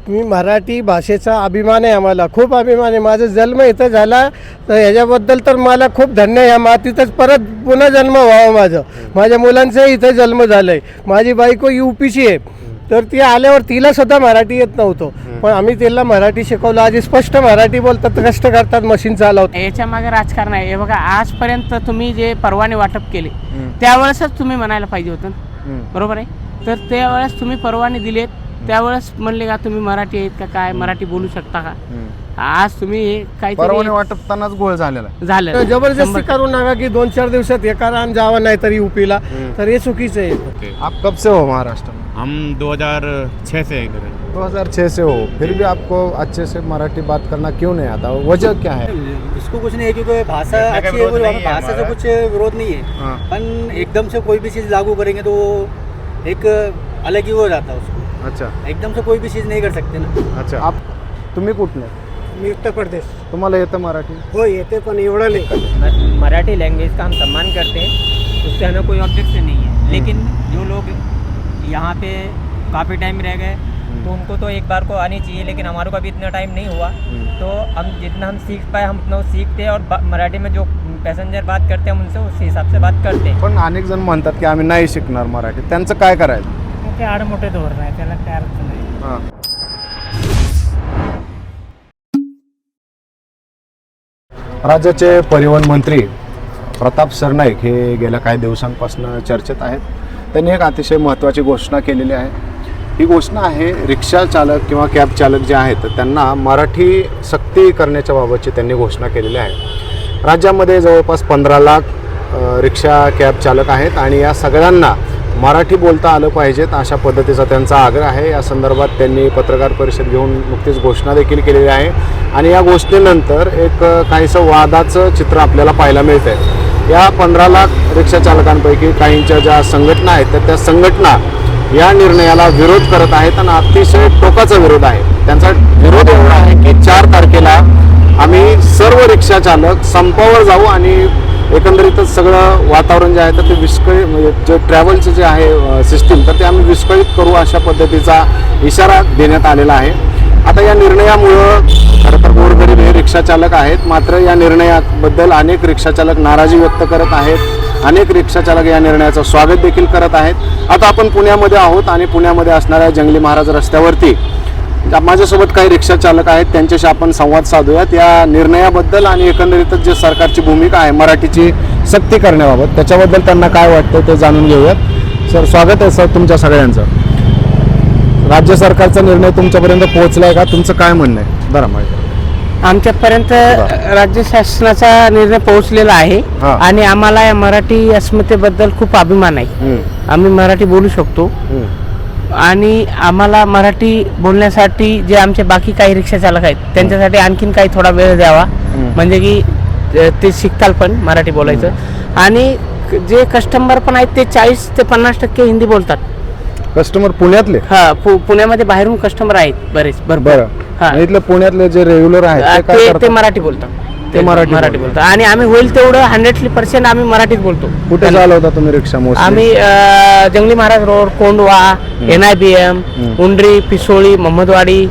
मी मराठी भाषेचा अभिमान आहे, आम्हाला खूप अभिमान आहे. माझा जन्म इथं झाला तर ह्याच्याबद्दल तर मला खूप धन्य आहे. या मातीतच परत पुन्हा जन्म व्हावा. माझ्या मुलांचाही इथं जन्म झाला आहे. माझी बायको UPची आहे, तर ती आल्यावर तिला सुद्धा मराठी येत नव्हतं, पण आम्ही तिला मराठी शिकवलं. आधी स्पष्ट मराठी बोलतात, कष्ट करतात, मशीन चालवतात. याच्या मागे राजकारण आहे. हे बघा, आजपर्यंत तुम्ही जे परवाने वाटप केले त्यावेळेसच तुम्ही म्हणायला पाहिजे होतं, बरोबर आहे. तर त्यावेळेस तुम्ही परवाने दिलेत, त्यावेळेस म्हणले का तुम्ही मराठी आहेत का, काय मराठी बोलू शकता का. आज तुम्ही काही परवाने वाटपतानाच गोळ झालेला झालं. जबरदस्ती करू नका की 2-4 दिवसात हे करा आणि जावं नाही तरी UPला, तर हे चुकीचं आहे. आप कब से हो महाराष्ट्र में? हम 2006 से इधर हैं। 2006 से हो, फिर भी आपको अच्छे से मराठी बात करना क्यों नहीं आता? वजह क्या है? इसको कुछ नहीं है, क्योंकि भाषा अच्छी है, कोई भाषा से कुछ विरोध नहीं है, पण एकदम से कोई भी चीज़ लागू करेंगे तो एक अलग ही हो जाता है उसको. अच्छा, एकदम से कोई भी चीज़ नहीं कर सकते ना. अच्छा. आप तुम्ही कुठले? मी उत्तर प्रदेश. तुम्हाला येतं मराठी? हो येते, पण एवढं नाही. मराठी लैंग्वेज का हम सम्मान करते हैं, उससे हमें कोई ऑब्जेक्शन नहीं है. लेकिन जो लोग यहाँ पे काफ़ी टाइम रह गए तो उनको तो एक बार को आनी चाहिए, लेकिन हमारे को अभी इतना टाइम नहीं हुआ, तो हम जितना हम सीख पाए हम उतना सीखते हैं. और मराठी में जो पैसेंजर बात करते हैं हम उनसे उस हिसाब से बात करते हैं. पण अनेक जण म्हणतात की आम्ही नाही शिकणार मराठी, त्यांचं काय करायचं? ते आडमोठे धोरण आहे, त्याला काय अर्थ नाही. हां. राज्याचे परिवहन मंत्री प्रताप सरनाईक हे गेल्या काही दिवसांपासून चर्चेत आहेत. त्यांनी एक अतिशय महत्त्वाची घोषणा केलेली आहे. ही घोषणा आहे रिक्षा चालक किंवा कॅब चालक जे आहेत त्यांना मराठी सक्ती करण्याच्या बाबतची त्यांनी घोषणा केलेली आहे. राज्यामध्ये जवळपास 15 लाख रिक्षा कॅब चालक आहेत आणि या सगळ्यांना मराठी बोलता आलं पाहिजेत अशा पद्धतीचा त्यांचा आग्रह आहे. या संदर्भात त्यांनी पत्रकार परिषद घेऊन नुकतीच घोषणा देखील केलेली आहे आणि या घोषणेनंतर एक काहीसं वादाचं चित्र आपल्याला पाहायला मिळतं आहे. या 15 लाख रिक्षा चालकांपैकी काहींच्या ज्या संघटना आहेत तर त्या संघटना या निर्णयाला विरोध करत आहेत आणि अतिशय टोकाचा विरोध आहे. त्यांचा विरोध एवढा आहे की 4 तारखेला आम्ही सर्व रिक्षा चालक संपावर जाऊ आणि एकंदरीतच सगळं वातावरण जे आहे तर ते विस्कळीत, म्हणजे जे ट्रॅव्हलचं जे आहे सिस्टीम तर ते आम्ही विस्कळीत करू अशा पद्धतीचा इशारा देण्यात आलेला आहे. आता या निर्णयामुळं खरं तर गोरगरीब हे रिक्षा चालक आहेत, मात्र या निर्णयाबद्दल अनेक रिक्षा चालक नाराजी व्यक्त करत आहेत. अनेक रिक्षा चालक या निर्णयाचं स्वागत देखील करत आहेत. आता आपण पुण्यामध्ये आहोत आणि पुण्यामध्ये असणाऱ्या जंगली महाराज रस्त्यावरती माझ्यासोबत काही रिक्षा चालक आहेत, त्यांच्याशी आपण संवाद साधूयात. या निर्णयाबद्दल आणि एकंदरीतच जे सरकारची भूमिका आहे मराठीची सक्ती करण्याबाबत त्याच्याबद्दल त्यांना काय वाटतं ते जाणून घेऊयात. सर, स्वागत आहे सर तुमच्या सगळ्यांचं. राज्य सरकारचा निर्णय तुमच्यापर्यंत पोहोचलाय का? तुमचं काय म्हणणं आहे? बरं, माहिती आमच्यापर्यंत राज्य शासनाचा निर्णय पोहोचलेला आहे आणि आम्हाला या मराठी अस्मितेबद्दल खूप अभिमान आहे. आम्ही मराठी बोलू शकतो आणि आम्हाला मराठी बोलण्यासाठी जे आमचे बाकी काही रिक्षा चालक आहेत त्यांच्यासाठी आणखीन काही थोडा वेळ द्यावा, म्हणजे की ते शिकताल पण मराठी बोलायचं. आणि जे कस्टमर पण आहेत ते 40 ते 50% हिंदी बोलतात. कस्टमर पुण्यातले? हा, पुण्यामध्ये बाहेरून कस्टमर आहेत बरेच भरपूर. इथले पुण्यातले जे रेग्युलर आहेत ते मराठी बोलतात. ते मराठी बोलतात आणि आम्ही होईल तेवढं 100% आम्ही मराठीत बोलतो. कुठे चालवता तुम्ही रिक्षा? आम्ही जंगली महाराज रोड, कोंडवा, NIBM, उंडरी, पिसोळी, मोहम्मदवाडी,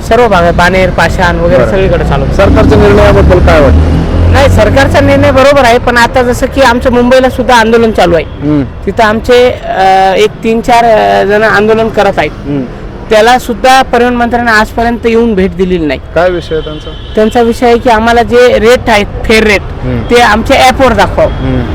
सर्व भागात बानेर, पाषाण वगैरे सगळीकडे चालवतो. सरकारच्या निर्णयाबद्दल काय वाटतं? नाही, सरकारचा निर्णय बरोबर आहे, पण आता जसं की आमच्या मुंबईला सुद्धा आंदोलन चालू आहे, तिथं आमचे एक 3-4 जण आंदोलन करत आहेत. त्याला सुद्धा परिवहन मंत्र्यांना आजपर्यंत येऊन भेट दिलेली नाही. काय विषय त्यांचा विषय आहे की आम्हाला जे रेट आहेत फेअर रेट ते आमच्या ॲपवर दाखवा.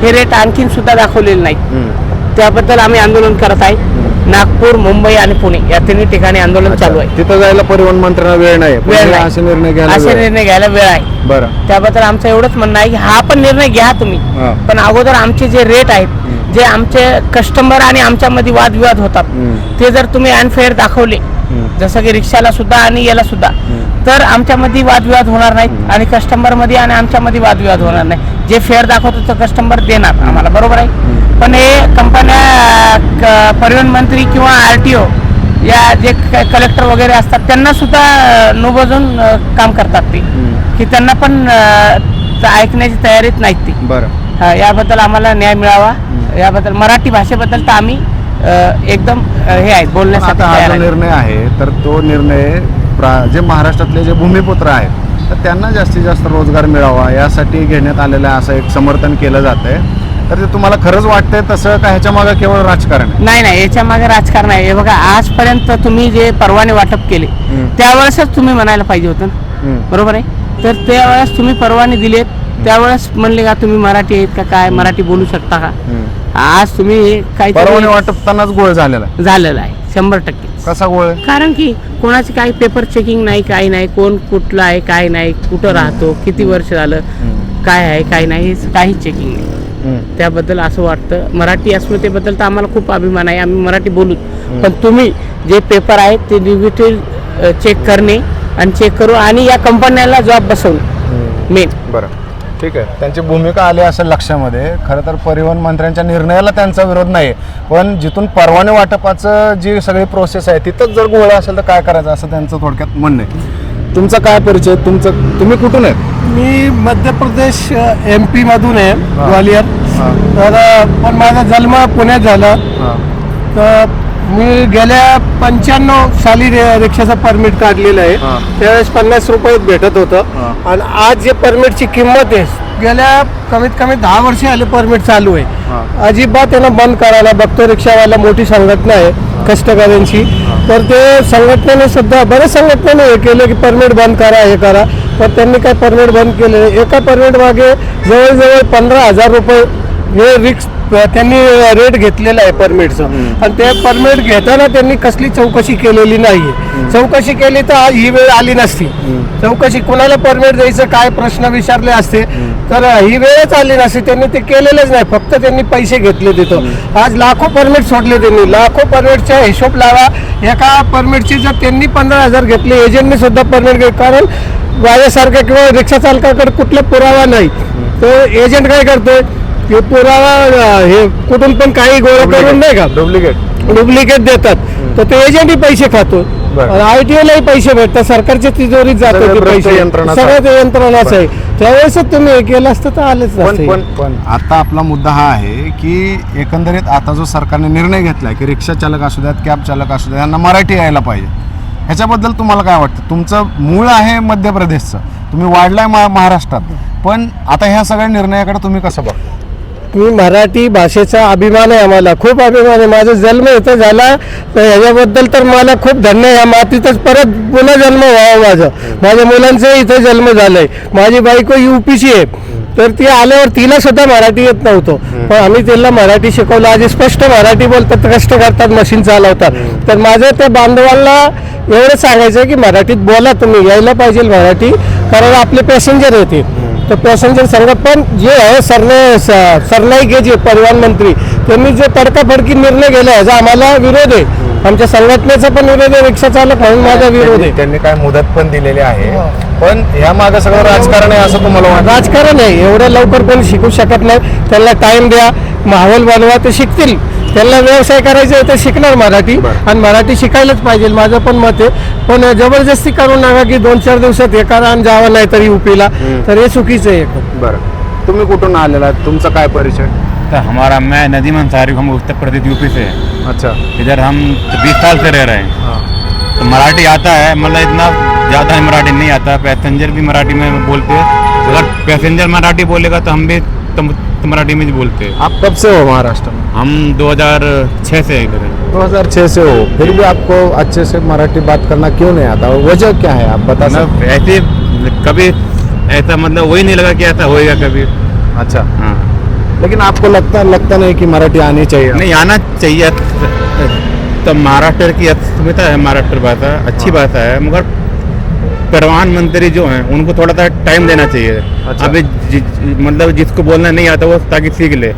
हे रेट आणखीन सुद्धा दाखवलेले नाहीत. त्याबद्दल आम्ही आंदोलन करत आहे. नागपूर, मुंबई आणि पुणे या 3 ठिकाणी आंदोलन चालू आहे. तिथं जायला परिवहन मंत्र्यांना वेळ नाही, असे निर्णय घ्यायला वेळ आहे. बरं, त्याबद्दल आमचं एवढंच म्हणणं आहे की हा पण निर्णय घ्या तुम्ही, पण अगोदर आमचे जे रेट आहेत, जे आमचे कस्टमर आणि आमच्यामध्ये वादविवाद होतात ते जर तुम्ही अनफेअर दाखवले, जसं की रिक्षाला सुद्धा आणि याला सुद्धा, तर आमच्यामध्ये वादविवाद होणार नाहीत आणि कस्टमरमध्ये आणि आमच्यामध्ये वादविवाद होणार नाही. जे फेअर दाखवतो तो कस्टमर देणार आम्हाला, बरोबर आहे. पण हे कंपन्या, परिवहन मंत्री किंवा RTO या जे कलेक्टर वगैरे असतात त्यांना सुद्धा नुबजून काम करतात ते, की त्यांना पण ऐकण्याची तयारीत नाहीत ती. बरं, याबद्दल आम्हाला न्याय मिळावा. याबद्दल मराठी भाषेबद्दल तर आम्ही एकदम हे आहेत बोलण्यासाठी आता हा तयार जो आहेत. निर्णय आहे तर तो निर्णय जे महाराष्ट्रातले जे भूमिपुत्र आहेत तर त्यांना जास्तीत जास्त रोजगार मिळावा यासाठी घेण्यात आलेलं आहे, असं एक समर्थन केलं जात आहे. तर ते तुम्हाला खरंच वाटतंय तसं का ह्याच्या मागे केवळ राजकारण आहे? नाही याच्या मागे राजकारण आहे. हे बघा आजपर्यंत तुम्ही जे परवाने वाटप केले त्यावेळेसच तुम्ही म्हणायला पाहिजे होतं ना, बरोबर आहे. तर त्यावेळेस तुम्ही परवाने दिलेत त्यावेळेस म्हणले का तुम्ही मराठी आहेत का काय, मराठी बोलू शकता का. आज तुम्ही काही परवाने वाटपतानाच गोळ झालेला आहे. झालेलं आहे 100%. कसा गोळ आहे? कारण की कोणाची काही पेपर चेकिंग नाही, काही नाही, कोण कुठला आहे काय नाही, कुठं राहतो, किती वर्ष झालं, काय आहे काय नाही, हे काही चेकिंग नाही. त्याबद्दल असं वाटतं मराठी अस्मितेबद्दल तर आम्हाला खूप अभिमान आहे, आम्ही मराठी बोलू. पण तुम्ही जे पेपर आहेत ते डिजिटल चेक करणे आणि चेक करू आणि या कंपन्याला जॉब बसवणं मेन. बरं ठीक आहे, त्यांची भूमिका आली असेल लक्षामध्ये. खरं तर परिवहन मंत्र्यांच्या निर्णयाला त्यांचा विरोध नाही, पण जिथून परवाने वाटपाचं जी सगळी प्रोसेस आहे तिथंच जर घोळा असेल तर काय करायचं असं त्यांचं थोडक्यात म्हणणं आहे. तुमचा काय परिचय, तुम्ही कुठून आहेत? मी मध्य प्रदेश MP मधून आहे, ग्वालियर. तर पण माझा जन्म पुण्यात झाला. तर मी गेल्या 95 साली रिक्षाचं परमिट काढलेलं आहे. त्यावेळेस 50 रुपये भेटत होतं आणि आज जे परमिटची किंमत आहे गेल्या कमीत कमी 10 वर्ष आले परमिट चालू आहे. अजिबात त्यांना बंद करायला बघतो. रिक्षावाला मोठी संघटना आहे कष्टकऱ्यांची, तर ते संघटनेने सुद्धा बऱ्याच संघटनेने हे केलं की परमिट बंद करा हे करा, पण त्यांनी काय परमिट बंद केले. एका परमिट मागे जवळजवळ 15,000 रुपये हे रिक्स त्यांनी रेट घेतलेला आहे परमिटचं. आणि ते परमिट घेताना त्यांनी कसली चौकशी केलेली नाही. चौकशी केली तर आज ही वेळ आली नसती. चौकशी कुणाला परमिट द्यायचं काय प्रश्न विचारले असते तर ही वेळच आली नसती. त्यांनी ते केलेलंच नाही, फक्त त्यांनी पैसे घेतले तिथं. आज लाखो परमिट सोडले त्यांनी. लाखो परमिटचा हिशोब लावा. एका परमिटची जर त्यांनी 15,000 घेतले, एजंटने सुद्धा परमिट घेतले, कारण माझ्यासारख्या किंवा रिक्षा चालकाकडे कुठला पुरावा नाही. तर एजंट काय करतोय हे पुरावा हे कुठून पण काही गोळा करून नाही का डुप्लिकेट देतात. तर ते एजंटही पैसे खातो, ITOलाही पैसे भेटतात, सरकारच्या तिजोरीत जातो ते पैसे. सगळं ते यंत्रणाच आहे. त्यावेळेस तुम्ही हे केलं असतं तर आलेच नसते. पण आता आपला मुद्दा हा आहे की एकंदरीत आता जो सरकारने निर्णय घेतलाय की रिक्षा चालक असू द्यात, कॅब चालक असू द्यात, यांना मराठी यायला पाहिजे. ह्याच्याबद्दल तुम्हाला काय वाटतं? तुमचं मूळ आहे मध्य प्रदेशचं, तुम्ही वाढलाय महाराष्ट्रात, पण आता ह्या सगळ्या निर्णयाकडे तुम्ही कसं बघता? मी मराठी भाषेचा अभिमान आहे, आम्हाला खूप अभिमान आहे. माझा जन्म इथं झाला तर ह्याच्याबद्दल तर मला खूप धन्य आहे. या मातीतच परत पुन्हा जन्म व्हावा. माझ्या मुलांचा इथं जन्म झालाय. माझी बायको UPची आहे, तर ती आल्यावर तिला सुद्धा मराठी येत नव्हतं, पण आम्ही तिला मराठी शिकवलं. आज स्पष्ट मराठी बोलतात, कष्ट करतात, मशीन चालवतात. तर माझं त्या बांधवांना एवढं सांगायचं की मराठीत बोला, तुम्ही यायला पाहिजे मराठी, कारण आपले पॅसेंजर येते. तर पॅसेंजर संघ पण जे आहे सरनाईक जे परिवहन मंत्री त्यांनी जे तडकाफडकी निर्णय केला याचा आम्हाला विरोध आहे. आमच्या संघटनेचा पण विरोध आहे, रिक्षा चालक म्हणून माझा विरोध आहे. त्यांनी काय मुदत पण दिलेली आहे, पण ह्या मागे सगळं राजकारण आहे असं तुम्हाला वाटतं? राजकारण आहे, एवढं लवकर कोणी शिकू शकत नाही. त्यांना टाइम द्या, माहोल बनवा, ते शिकतील. त्यांना व्यवसाय करायचा आहे तर शिकणार मराठी, आणि मराठी शिकायलाच पाहिजे माझं पण मत आहे. पण जबरदस्ती करू नका की 2-4 दिवसात हे करा आणि जावं नाही तरी UPला, तर हे चुकीचं आहे. बरं, तुम्ही कुठून आलेला आहात? तुमचा काय परिचय? तो हमारा मैं नदीम अंसारी, हम उत्तर प्रदेश UP से हैं. अच्छा. इधर हम 20 साल से रह रहे हैं. तो मराठी आता है, मतलब इतना ज़्यादा मराठी नहीं आता. पैसेंजर भी मराठी में बोलते हैं. अगर पैसेंजर मराठी बोलेगा तो हम भी तो मराठी में ही बोलते हैं. आप कब से हो महाराष्ट्र में? हम 2006 से इधर हैं. 2006 से हो, फिर भी आपको अच्छे से मराठी बात करना क्यों नहीं आता? वजह क्या है आप बता सकते? मतलब ऐसे कभी ऐसा मतलब वही नहीं लगा कि ऐसा होएगा कभी. अच्छा. हाँ, लेकिन आपको लगता नहीं कि मराठी आनी चाहिए? नहीं आना चाहिए. तो महाराष्ट्र की अस्मिता है, महाराष्ट्र भाषा अच्छी भाषा है, मगर परिवहन मंत्री जो हैं उनको थोड़ा सा टाइम देना चाहिए. अच्छा. अभी मतलब जिसको बोलना नहीं आता वो ताकि सीख ले.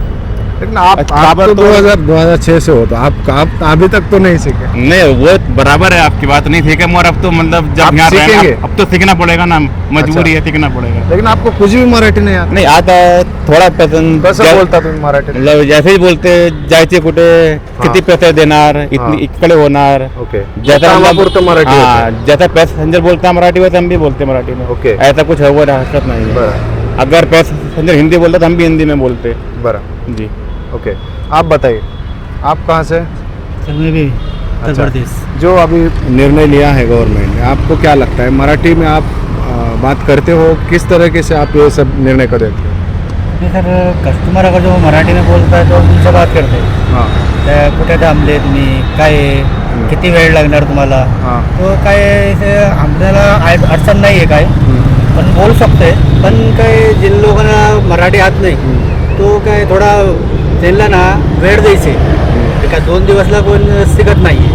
लेकिन आप तो 2006 से हो, तो आप अभी तक तो नहीं सीखे? नहीं, वो बराबर है, आपकी बात नहीं सीखे, मगर अब तो मतलब आप जब यहाँ सीखेंगे? रहना, अब तो सीखना पड़ेगा ना, मजबूरी है, सीखना पड़ेगा. लेकिन आपको कुछ भी मराठी नहीं आता? नहीं आता है थोडा पसंद. कसं बोलता तुम्ही मराठी? मतलब जैसे ही बोलते जायचे कुठे, किती पैसे देणार, इतनी इकडे होणार. ओके. जैसा कामापुरतं मराठी हाँ, होतं. जैसा पैसेंजर बोलता है मराठी वैसे हम भी बोलते हैं मराठी में. ओके. ऐसा कुछ है वो हरकत नहीं है. बरं अगर पैसेंजर हिंदी बोलता तो हम भी हिंदी में बोलते. बरं. जी. ओके, आप बताइए, आप कहाँ से? सर मैं भी उत्तर अच्छा। प्रदेश। जो अभी निर्णय लिया है गवर्नमेंट ने, आपको क्या लगता है, मराठी में आप बात करते हो, किस तरीके से आप ये सब निर्णय को देखते हो? नहीं सर, कस्टमर अगर जो मराठी में बोलता है तो तुमसे बात करते हां त्या कुठे थांबले तुम्ही, काय आहे, किती वेळ लागणार तुम्हाला, हां तो काय इथे आपल्याला अडचण नाही आहे काय, पण बोलू शकते. पण काय जिन लोकांना मराठी आत नाही तो काय थोडा त्यांना ना वेळ द्यायचे. ते काय 2 दिवसला कोण शिकत नाही.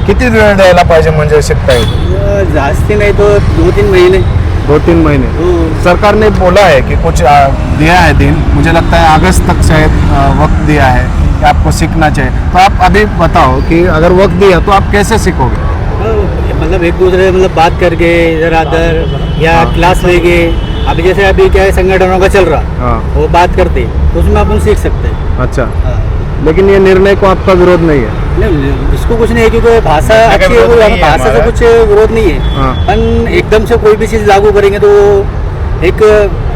किती वेळ द्यायला पाहिजे म्हणजे शिकता येईल? जास्ती नहीं तो 2-3 महीने. 2-3 महीने सरकार ने बोला है कि कुछ दिया है दिन, मुझे लगता है अगस्त तक शायद वक्त दिया है कि आपको सीखना चाहिए. तो आप अभी बताओ कि अगर वक्त दिया तो आप कैसे सीखोगे? मतलब एक दूसरे मतलब बात करके इधर अदर या हाँ। क्लास लेके, अभी जैसे अभी क्या है संगठनों का चल रहा, हाँ वो बात करते तो उसमें अपन सीख सकते हैं. अच्छा, लेकिन ये निर्णय को आपका विरोध नहीं है? नहीं, इसको कुछ नहीं है क्योंकि भाषा अच्छी है, वो हमें भाषा से कुछ विरोध नहीं है. हाँ अपन एकदम से कोई भी चीज़ लागू करेंगे तो एक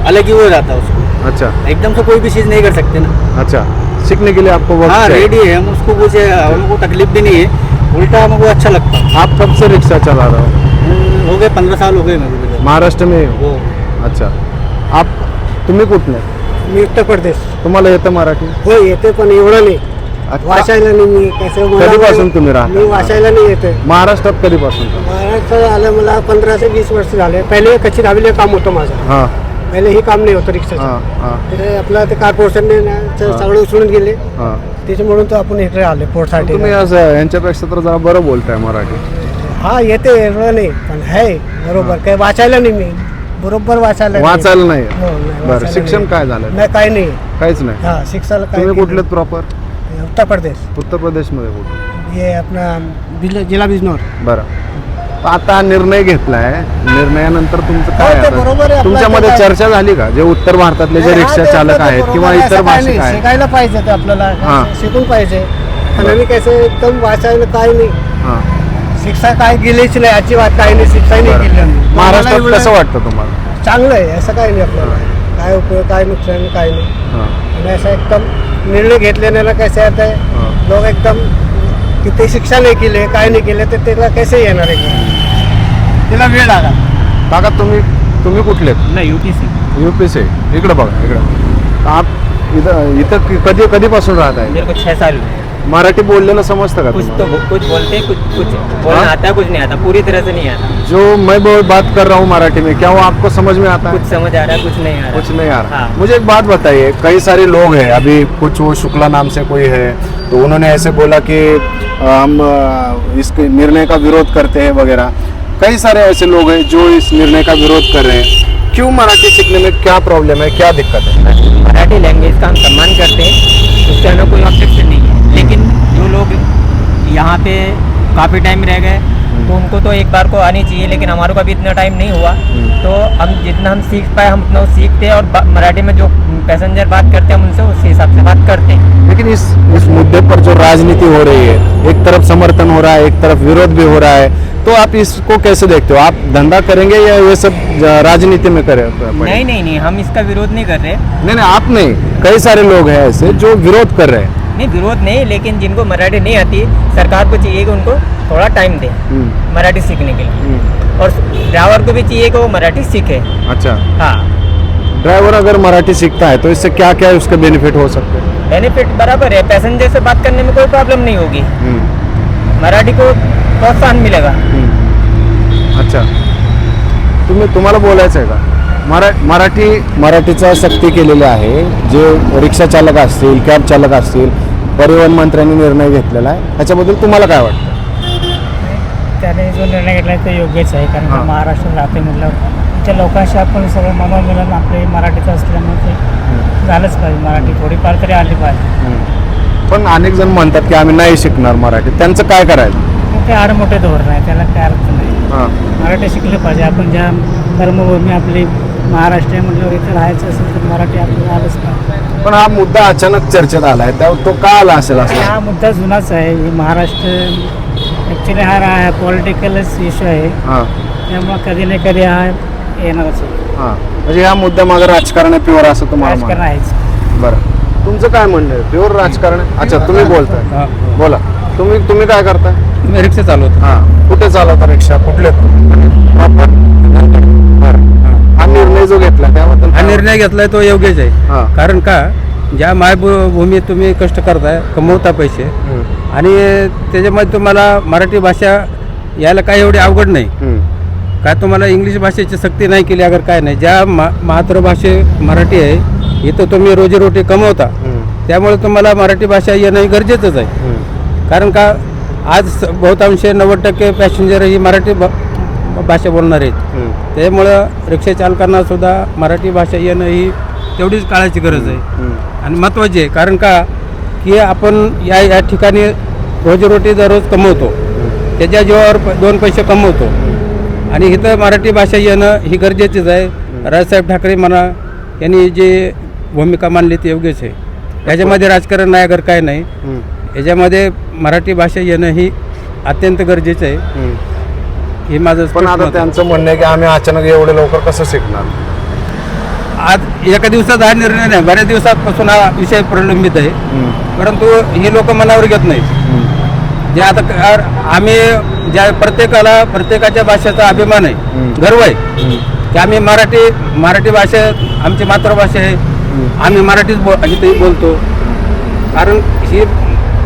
अलग ही हो जाता है उसको. अच्छा एकदम से कोई भी चीज़ नहीं कर सकते ना. अच्छा, सीखने के लिए आपको वक्त हाँ चाहिए. रेडी है हम, उसको कुछ हमको तकलीफ भी नहीं है, उल्टा हमको अच्छा लगता है. आप कब से रिक्शा चला रहे हो? हो गए 15 साल हो गए मेरे को. महाराष्ट्र में हो? हो अच्छा, आप तुम्ही कुठले? मी उत्तर प्रदेश. तुम्हाला येतं मराठी? हो येते पण एवढं नाही. अच्छा. वाचायला नाही मी कसं कधीपासून तुम्ही राहता? मी वाचायला नाही येते. महाराष्ट्रात कधीपासून? महाराष्ट्र आलं मला 15 से 20 वर्ष झाले. पहिले कच्ची दहावीला काम होतं माझं. हां पहिले ही काम नाही होतं रिक्षाचं. हां हां ते आपलं ते कॉर्पोरेशनने ना सगळं उचलून गेले, हां. त्याच्यामुळं तर आपण इकडे आले पोर्टसाठी. तुम्ही असं यांच्यापेक्षा तर जरा बरं बोलताय मराठी. हा येते एवढं नाही पण आहे बरोबर. काही वाचायला नाही मी बरोबर वाचायला नाही. वाचायला नाही? हो, नाही, बरं, वाचायला शिक्षण नाही. काय झालं? नाही काही नाही. काहीच नाही. हा शिक्षाला काय तुम्ही कुठले प्रॉपर? उत्तर प्रदेश. उत्तर प्रदेशमध्ये कुठे? हे आपला जिल्हा बिजनौर. बरं, तर आता निर्णय घेतलाय, निर्णयानंतर तुमचं काय हो, ते आता? बरोबर आहे. तुमच्यामध्ये आपलं चर्चा झाली का, जे उत्तर भारतातले जे हा, रिक्षा ते चालक आपलं आहेत बरोबर किंवा आहे, इतर असं काही भाषिक नाही. आहेत? शिकायला पाहिजे ते आपल्याला. हा. शिकून पाहिजे. पण आम्ही कसं एकदम वाचायला काय नाही. हां. शिक्षा काय गेलीच नाही, आजची बात काही नाही. शिक्षा नाही केली आम्ही. महाराष्ट्रात आम्हाला कसं एवढं वाटतं तुम्हाला? चांगलं आहे, असं काही नाही आपल्याला. काय उपयोग, काय नुकसान, काय नाही. हां आणि असं एकदम निर्णय घेतल्याने कसं आहे हां. आता लोक एकदम किती शिक्षा नाही केले, काय नाही केले, तर त्याला कसे येणार आहे? त्याला वेळ आला. काका तुम्ही कुठले? नहीं यूपी से. यूपी से. इकडे बघा, इकडे. आप इथं कधीपासून राहत आहे? मेरे को 6 साल हुए. मराठी बोललेलं समजतं का कुछ तुम्हाला? तो कुछ बोलते हैं, कुछ बोलना हाँ? आता है, कुछ नहीं आता, पूरी तरह से नहीं आता. जो मैं बात कर रहा हूँ मराठी में, क्या वो आपको समझ में आता है? कुछ समझ आ रहा है, कुछ नहीं आ रहा. कुछ नहीं आ रहा. हाँ. मुझे एक बात बताइए, कई सारे लोग हैं, अभी कुछ वो शुक्ला नाम से कोई है, तो उन्होंने ऐसे बोला कि हम इस निर्णय का विरोध करते हैं वगैरह. कई सारे ऐसे लोग हैं जो इस निर्णय का विरोध कर रहे हैं. क्यों मराठी सीखने में क्या प्रॉब्लम है, क्या दिक्कत है? मराठी लैंग्वेज का हम सम्मान करते हैं, उससे हमें कोई ऑब्जेक्शन नहीं है. लेकिन जो लोग यहाँ पे काफ़ी टाइम रह गए तो उनको तो एक बार को आनी चाहिए, लेकिन हमारे को अभी इतना टाइम नहीं हुआ. तो हम जितना हम सीख पाए हम उतना सीखते हैं, और मराठी में जो पैसेंजर बात करते हैं हम उनसे उस हिसाब से बात करते हैं. लेकिन इस मुद्दे पर जो राजनीति हो रही है, एक तरफ समर्थन हो रहा है, एक तरफ विरोध भी हो रहा है, तो आप इसको कैसे देखते हो? आप धंधा करेंगे या ये सब राजनीति में करें? नहीं नहीं नहीं, हम इसका विरोध नहीं कर रहे. नहीं, आप नहीं, कई सारे लोग हैं ऐसे जो विरोध कर रहे हैं. नहीं विरोध नहीं, लेकिन जिनको मराठी नहीं आती सरकार को चाहिए कि उनको थोड़ा टाइम दे मराठी सीखने के लिए, और ड्राइवर को भी चाहिए कि वो मराठी सीखे. अच्छा, हाँ, ड्राइवर अगर मराठी सीखता है तो इससे क्या क्या उसके बेनिफिट हो सकते हैं? बेनिफिट बराबर है, पैसेंजर से बात करने में कोई प्रॉब्लम नहीं होगी, मराठी को प्रोत्साहन मिलेगा. अच्छा, तुम्हाला बोलायचं आहे का? मराठीचा सक्ती केलेली आहे. जे रिक्षा चालक असतील, कॅब चालक असतील, परिवहन मंत्र्यांनी निर्णय घेतलेला आहे, त्याच्याबद्दल तुम्हाला काय वाटतं? त्याने जो निर्णय घेतला आहे तो योग्यच आहे, कारण हां. की महाराष्ट्रात राहते म्हटल्यावर त्या लोकांशी आपण सगळं मनोमिलन आपले मराठीचं असल्यामुळे ते झालंच पाहिजे. मराठी थोडीफार तरी आली पाहिजे. पण अनेक जण म्हणतात की आम्ही नाही शिकणार मराठी, त्यांचं काय करायचं? ते आडमोठे धोरण आहे, त्याला काय अर्थ नाही. हां मराठी शिकलं पाहिजे. आपण ज्या कर्मभूमी आपली महाराष्ट्र आहे म्हटल्यावर इथे राहायचं असेल तर मराठी आपल्याला आलंच पाहिजे. पण हा मुद्दा अचानक चर्चेत आलाय, तो का आला असेल आणि असं? हा मुद्दा जुनाच आहे. ही महाराष्ट्र ॲक्च्युली हा पॉलिटिकलच इश्यू आहे, हां त्यामुळे कधी ना कधी हा येणारच आहे. हां, म्हणजे या मुद्द्यामागे राजकारण आहे प्युअर असं तुम्हाला राजकारण म्हणायचं? आहेच. बरं, तुमचं काय म्हणणं आहे? प्युअर राजकारण आहे? अच्छा, तुम्ही बोलताय, बोला. तुम्ही काय करताय? मी रिक्षा चालवतो. हा, कुठे चालवता रिक्षा? कुठले प्रॉपर? हा निर्णय जो घेतला त्याबद्दल हा काय निर्णय घेतलाय तो योग्यच हा. आहे. कारण का ज्या मायभूमीत तुम्ही कष्ट करताय, कमवता पैसे, आणि त्याच्यामध्ये तुम्हाला मराठी भाषा यायला काय एवढी अवघड नाही. काय तुम्हाला इंग्लिश भाषेची सक्ती नाही केली अगर काय नाही. ज्या मातृभाषे मराठी आहे, इथं तुम्ही रोजीरोटी कमवता, त्यामुळे तुम्हाला मराठी भाषा येणं गरजेचंच आहे. कारण का आज बहुतांश 90% पॅसेंजर ही मराठी भाषा बोलणार आहेत. त्यामुळं रिक्षा चालकांना सुद्धा मराठी भाषा येणं ही तेवढीच काळाची गरज आहे आणि महत्त्वाची आहे. कारण का की आपण या ठिकाणी रोजीरोटी दररोज कमवतो, त्याच्या जीवावर 2 पैसे कमवतो, आणि इथं मराठी भाषा येणं ही गरजेचीच आहे. राजसाहेब ठाकरे म्हणा, यांनी जी भूमिका मांडली ती योग्यच आहे. याच्यामध्ये राजकारण नाही अगर काय नाही, याच्यामध्ये मराठी भाषा येणं ही अत्यंत गरजेचं आहे. हे माझं पण आता त्यांचं म्हणणं आहे की आम्ही अचानक एवढे लवकर कसं शिकणार? आज एका दिवसात हा निर्णय नाही, बऱ्याच दिवसापासून हा विषय प्रलंबित आहे. परंतु हे लोक मनावर घेत नाहीत. जे आता आम्ही ज्या प्रत्येकाच्या भाषेचा अभिमान आहे, गर्व आहे की आम्ही मराठी भाषा आमची मातृभाषा आहे, आम्ही मराठीच बोलतो. कारण ही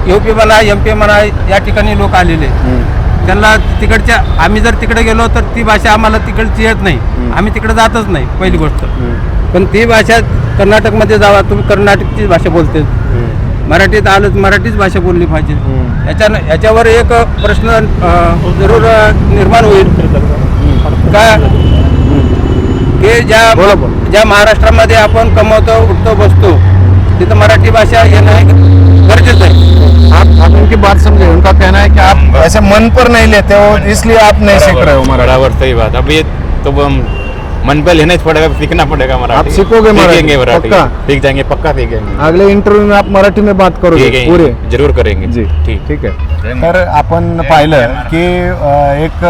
UP म्हणा, MP म्हणा, या ठिकाणी लोक आलेले, त्यांना तिकडच्या, आम्ही जर तिकडे गेलो तर ती भाषा आम्हाला तिकडची येत नाही, आम्ही तिकडे जातच नाही पहिली गोष्ट. पण ती भाषा कर्नाटकमध्ये जावा, तुम्ही कर्नाटकची भाषा बोलते, मराठीत आलं मराठीच भाषा बोलली पाहिजे. याच्यावर एक प्रश्न जरूर निर्माण होईल का की ज्या महाराष्ट्रामध्ये आपण कमवतो, उठतो, बसतो, तिथं मराठी भाषा येणं गरजेचं है। आप उनकी बात समझे, उनका कहना है कि आप ऐसे मन पर नहीं लेते हो इसलिए आप नहीं सीख रहे हो मराठी। बराबर, सही बात। अब ये तो मन पे लेना ही पड़ेगा, सीखना पड़ेगा मराठी। आप सीखोगे मराठी? सीखेंगे मराठी, पक्का? सीख जाएंगे, पक्का सीखेंगे। अगले इंटरव्यू में आप मराठी में बात करोगे पूरे? जरूर करेंगे जी, ठीक ठीक आहे। तर आपण पाहिलं की एक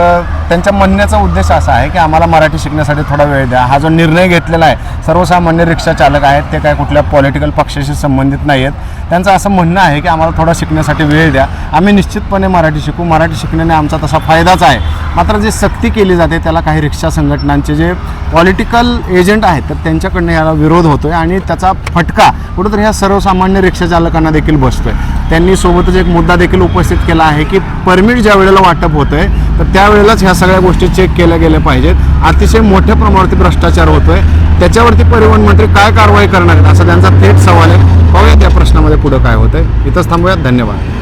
त्यांच्या म्हणण्याचा उद्देश असा आहे की आम्हाला मराठी शिकण्यासाठी थोडा वेळ द्या। हा जो निर्णय घेतलेला आहे, सर्वसामान्य रिक्षा चालक आहेत ते काय कुठल्या पॉलिटिकल पक्षाशी संबंधित नाही आहेत, त्यांचं असं म्हणणं आहे की आम्हाला थोडा शिकण्यासाठी वेळ द्या, आम्ही निश्चितपणे मराठी शिकू, मराठी शिकण्याने आमचा तसा फायदाच आहे। मात्र जी सक्ती केली जाते त्याला काही रिक्षा संघटनांचे जे पॉलिटिकल एजंट आहेत तर त्यांच्याकडनं याला विरोध होतोय आणि त्याचा फटका कुठंतरी ह्या सर्वसामान्य रिक्षा चालकांना देखील बसतोय। त्यांनी सोबतच एक मुद्दा देखील उपस्थित केला आहे की परमिट ज्या वेळेला वाटप होतंय तर त्यावेळेलाच ह्या सगळ्या गोष्टी चेक केल्या गेल्या पाहिजेत। अतिशय मोठ्या प्रमाणावरती भ्रष्टाचार होतोय, त्याच्यावरती परिवहन मंत्री काय कारवाई करणार आहेत असा त्यांचा थेट सवाल आहे। पाहूयात या प्रश्नामध्ये पुढे काय होतंय। इथंच थांबूयात, धन्यवाद।